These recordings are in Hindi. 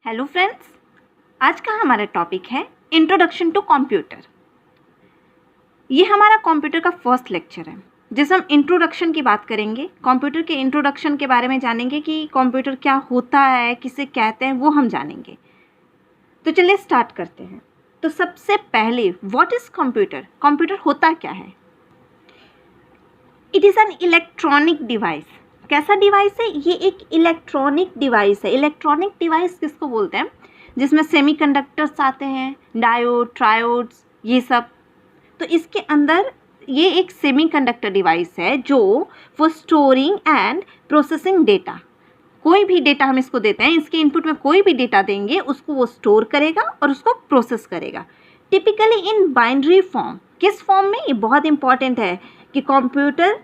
हेलो फ्रेंड्स, आज का हमारा टॉपिक है इंट्रोडक्शन टू कंप्यूटर। ये हमारा कंप्यूटर का फर्स्ट लेक्चर है जिसमें हम इंट्रोडक्शन की बात करेंगे। कंप्यूटर के इंट्रोडक्शन के बारे में जानेंगे कि कंप्यूटर क्या होता है, किसे कहते हैं, वो हम जानेंगे। तो चलिए स्टार्ट करते हैं। तो सबसे पहले व्हाट इज़ कंप्यूटर? कंप्यूटर होता क्या है? It is an electronic device. कैसा डिवाइस है? ये एक इलेक्ट्रॉनिक डिवाइस है। इलेक्ट्रॉनिक डिवाइस किसको बोलते हैं? जिसमें सेमीकंडक्टर्स आते हैं, डायोड, ट्रायोड्स, ये सब। तो इसके अंदर ये एक सेमीकंडक्टर डिवाइस है जो for storing and processing data. कोई भी डेटा हम इसको देते हैं, इसके इनपुट में कोई भी डेटा देंगे, उसको वो स्टोर करेगा और उसको प्रोसेस करेगा, टिपिकली इन बाइनरी फॉर्म। किस फॉर्म में? ये बहुत इंपॉर्टेंट है कि कंप्यूटर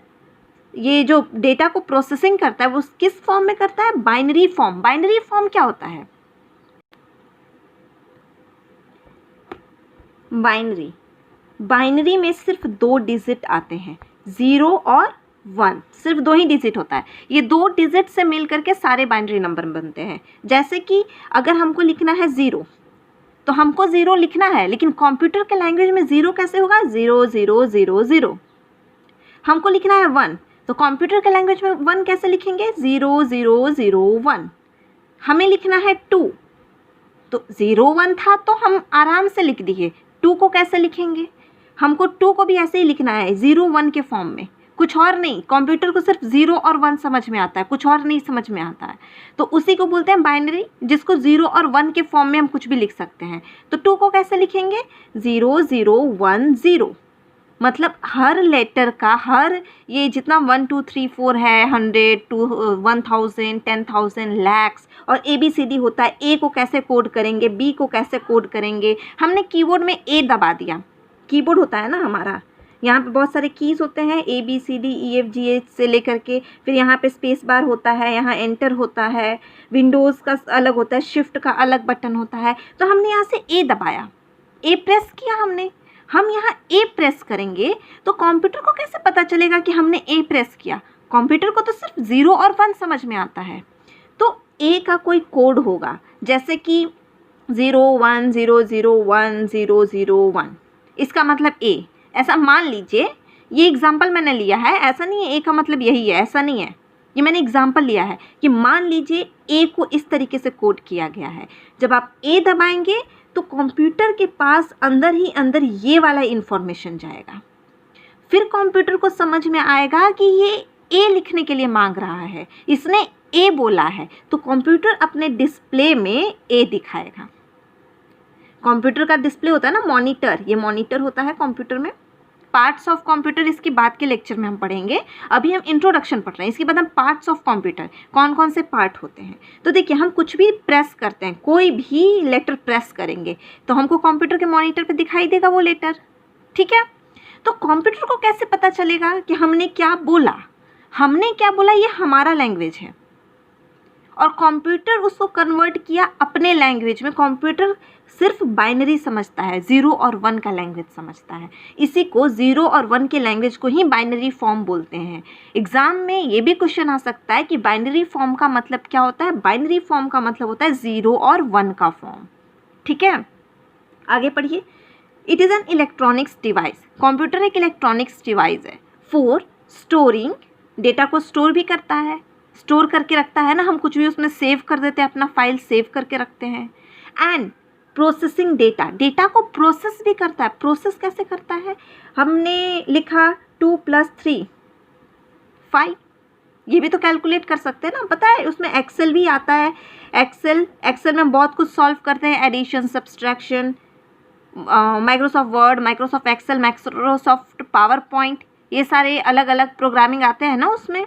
ये जो डेटा को प्रोसेसिंग करता है वो किस फॉर्म में करता है? Binary form. बाइनरी फॉर्म क्या होता है? बाइनरी में सिर्फ 2 डिजिट आते हैं, 0 और 1। सिर्फ 2 ही डिजिट होता है। ये 2 डिजिट से मिल करके सारे बाइनरी नंबर बनते हैं। जैसे कि अगर हमको लिखना है 0 तो हमको 0 लिखना है, लेकिन कंप्यूटर के लैंग्वेज में 0 कैसे होगा? 0 0 0 0। हमको लिखना है 1 तो कंप्यूटर के लैंग्वेज में 1 कैसे लिखेंगे? 0 0 0 1। हमें लिखना है 2 तो 0 1 था तो हम आराम से लिख दिए। 2 को कैसे लिखेंगे? हमको 2 को भी ऐसे ही लिखना है, 0 1 के फॉर्म में, कुछ और नहीं। कंप्यूटर को सिर्फ 0 और 1 समझ में आता है, कुछ और नहीं समझ में आता है। तो उसी को बोलते हैं बाइनरी, जिसको 0 और 1 के फॉर्म में हम कुछ भी लिख सकते हैं। तो 2 को कैसे लिखेंगे? 0 0 1 0। मतलब हर लेटर का, हर ये जितना 1 2 3 4 है, 100 2 1000 10,000 लैक्स और ABCD होता है। ए को कैसे कोड करेंगे, बी को कैसे कोड करेंगे? हमने कीबोर्ड में ए दबा दिया। कीबोर्ड होता है ना हमारा, यहाँ पे बहुत सारे कीज़ होते हैं, ABCD EFGH से लेकर के, फिर यहाँ पे स्पेस बार होता है, यहाँ एंटर होता है, विंडोज़ का अलग होता है, शिफ्ट का अलग बटन होता है। तो हमने यहाँ से ए दबाया, ए प्रेस किया हमने। हम यहाँ ए प्रेस करेंगे तो कंप्यूटर को कैसे पता चलेगा कि हमने ए प्रेस किया? कंप्यूटर को तो सिर्फ 0 और 1 समझ में आता है। तो ए का कोई कोड होगा, जैसे कि 0 1 0 0 1 0 0 1। इसका मतलब ए। ऐसा मान लीजिए, ये एग्जाम्पल मैंने लिया है, ऐसा नहीं है ए का मतलब यही है, ऐसा नहीं है। ये मैंने एग्जाम्पल लिया है कि मान लीजिए ए को इस तरीके से कोड किया गया है। जब आप ए दबाएंगे तो कंप्यूटर के पास अंदर ही अंदर ये वाला इन्फॉर्मेशन जाएगा। फिर कंप्यूटर को समझ में आएगा कि ये ए लिखने के लिए मांग रहा है, इसने ए बोला है, तो कंप्यूटर अपने डिस्प्ले में ए दिखाएगा। कंप्यूटर का डिस्प्ले होता है ना, मॉनिटर, ये मॉनिटर होता है कंप्यूटर में। पार्ट्स ऑफ कंप्यूटर इसके बाद के लेक्चर में हम पढ़ेंगे, अभी हम इंट्रोडक्शन पढ़ रहे हैं। इसके बाद हम पार्ट्स ऑफ कंप्यूटर, कौन कौन से पार्ट होते हैं। तो देखिए, हम कुछ भी प्रेस करते हैं, कोई भी लेटर प्रेस करेंगे तो हमको कंप्यूटर के मॉनिटर पे दिखाई देगा वो लेटर, ठीक है। तो कंप्यूटर को कैसे पता चलेगा कि हमने क्या बोला? हमने क्या बोला ये हमारा लैंग्वेज है और कंप्यूटर उसको कन्वर्ट किया अपने लैंग्वेज में। कंप्यूटर सिर्फ बाइनरी समझता है, 0 और 1 का लैंग्वेज समझता है। इसी को 0 और 1 के लैंग्वेज को ही बाइनरी फॉर्म बोलते हैं। एग्जाम में ये भी क्वेश्चन आ सकता है कि बाइनरी फॉर्म का मतलब क्या होता है? बाइनरी फॉर्म का मतलब होता है 0 और 1 का फॉर्म, ठीक है। आगे पढ़िए। It is an electronics device. Computer एक इलेक्ट्रॉनिक्स डिवाइस है फॉर स्टोरिंग, डेटा को स्टोर भी करता है, स्टोर करके रखता है ना, हम कुछ भी उसमें सेव कर देते हैं, अपना फाइल सेव करके रखते हैं। एंड प्रोसेसिंग डेटा, डेटा को प्रोसेस भी करता है। प्रोसेस कैसे करता है? हमने लिखा 2 + 3 5, ये भी तो कैलकुलेट कर सकते हैं ना, पता है उसमें एक्सेल भी आता है। एक्सेल में बहुत कुछ सॉल्व करते हैं, addition, subtraction, Microsoft Word, Microsoft Excel, Microsoft PowerPoint, ये सारे अलग अलग प्रोग्रामिंग आते हैं ना उसमें।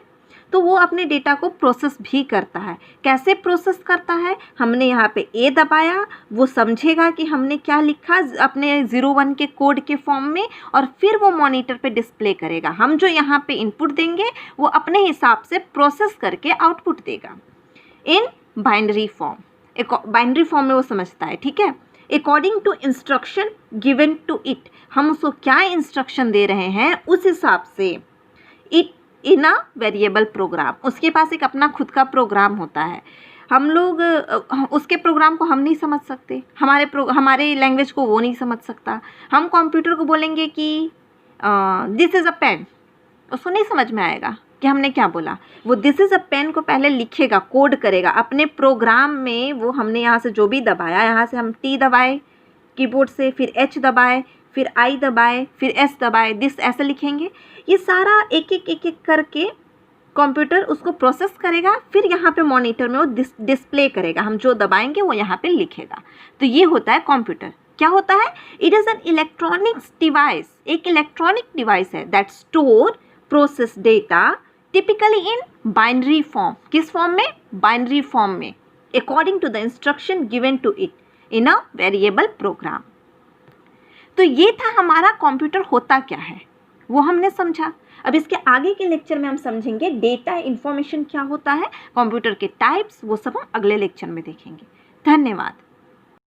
तो वो अपने डेटा को प्रोसेस भी करता है। कैसे प्रोसेस करता है? हमने यहाँ पे ए दबाया, वो समझेगा कि हमने क्या लिखा अपने 0 1 के कोड के फॉर्म में, और फिर वो मॉनिटर पे डिस्प्ले करेगा। हम जो यहाँ पे इनपुट देंगे वो अपने हिसाब से प्रोसेस करके आउटपुट देगा इन बाइनरी फॉर्म। एक बाइनरी फॉर्म में वो समझता है, ठीक है। According to instruction given to it, हम उसको क्या इंस्ट्रक्शन दे रहे हैं उस हिसाब से। It in a variable program, उसके पास एक अपना खुद का प्रोग्राम होता है। हम लोग उसके प्रोग्राम को हम नहीं समझ सकते, हमारे लैंग्वेज को वो नहीं समझ सकता। हम कंप्यूटर को बोलेंगे कि दिस इज़ अ पेन, उसको नहीं समझ में आएगा कि हमने क्या बोला। वो दिस इज़ अ पेन को पहले लिखेगा, कोड करेगा अपने प्रोग्राम में। वो हमने यहाँ से जो भी दबाया, यहाँ से हम T दबाए कीबोर्ड से, फिर H दबाए, फिर I दबाए, फिर S दबाए, दिस ऐसे लिखेंगे। ये सारा एक एक करके कंप्यूटर उसको प्रोसेस करेगा, फिर यहाँ पे मॉनिटर में वो डिस्प्ले करेगा, हम जो दबाएंगे वो यहाँ पे लिखेगा। तो ये होता है कंप्यूटर। क्या होता है? It is an electronics device, एक इलेक्ट्रॉनिक डिवाइस है that store process data typically in binary form. किस फॉर्म में? बाइनरी फॉर्म में, according to the instruction given to it in a variable program. तो ये था हमारा कंप्यूटर होता क्या है, वो हमने समझा। अब इसके आगे के लेक्चर में हम समझेंगे डेटा इन्फॉर्मेशन क्या होता है, कंप्यूटर के टाइप्स, वो सब हम अगले लेक्चर में देखेंगे। धन्यवाद।